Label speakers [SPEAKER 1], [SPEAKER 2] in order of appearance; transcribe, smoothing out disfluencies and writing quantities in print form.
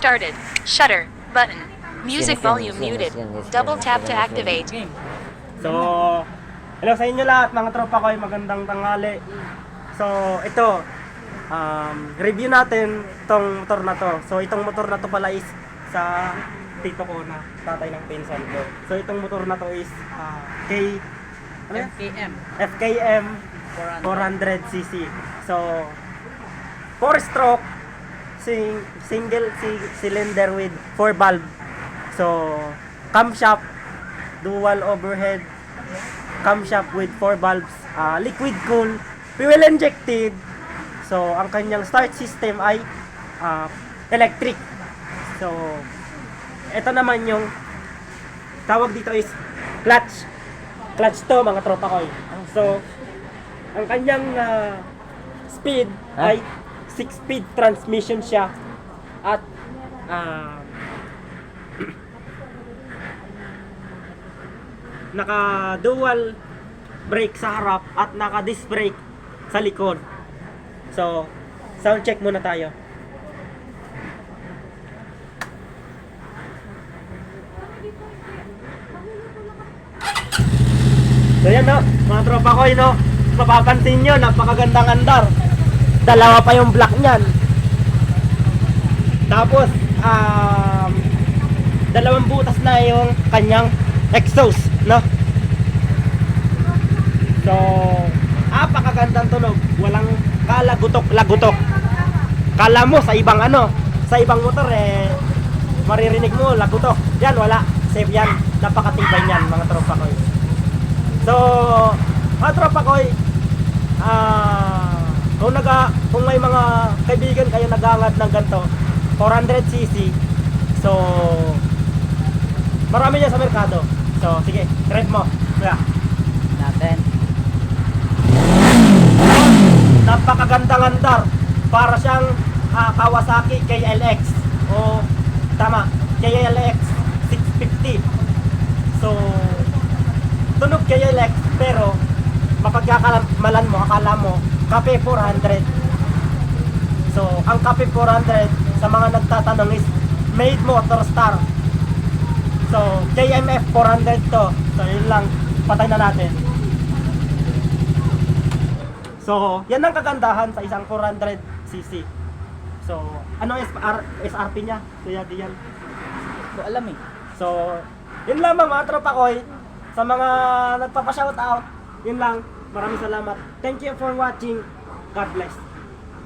[SPEAKER 1] started. Shutter. Button. Music
[SPEAKER 2] Yes,
[SPEAKER 1] volume
[SPEAKER 2] yes,
[SPEAKER 1] muted.
[SPEAKER 2] yes, yes,
[SPEAKER 1] Double
[SPEAKER 2] yes,
[SPEAKER 1] tap
[SPEAKER 2] yes,
[SPEAKER 1] to
[SPEAKER 2] yes,
[SPEAKER 1] activate.
[SPEAKER 3] So, hello sa inyo lahat mga tropa ko, magandang tanghali. So, ito, review natin itong motor na to. So, itong motor na to pala is sa tito ko na tatay ng pinsan ko. So, itong motor na to is FKM 400cc. So, 4-stroke, single cylinder with 4 valve. So, camshaft, dual overhead camshaft with 4 valves, liquid cool, fuel injected. So, ang kanyang start system ay electric. So, ito naman yung tawag dito is clutch. Clutch to mga tropa ko. So, ang kanyang speed ay 6-speed transmission siya at naka dual brake sa harap at naka disc brake sa likod. So, sound check muna tayo. So yan no, mga tropa ko no, mapapansin nyo, napakagandang andar. Dalawa pa yung block nyan. Tapos, dalawang butas na yung kanyang exhaust, no? So, napakagandang tunog. Walang kalagutok-lagutok. Kala mo sa ibang sa ibang motor maririnig mo lagutok. Yan, wala. Safe yan. Napakatibay niyan, mga tropa ko. So, mga tropa ko, kung may mga kaibigan kayo nag-aangad ng ganito, 400cc, so, marami niya sa merkado. So, sige, trade mo. Kaya
[SPEAKER 2] Natin.
[SPEAKER 3] napakagandang andar. Para siyang Kawasaki KLX. O, tama, KLX 650. So, tunog KLX, pero mapagkakamalan mo, akala mo, Cafe 400. So, ang Cafe 400, sa mga nagtatanong is, made Motor Star. So, KMF 400 to. So, yun lang. Patay na natin. So, yan ang kagandahan sa isang 400cc. So, anong SRP niya? Kuya Dian?
[SPEAKER 2] Ko alam eh.
[SPEAKER 3] So, yun lamang mga tropa ko. Sa mga nagpapa-shoutout, yun lang. Maraming salamat. Thank you for watching. God bless.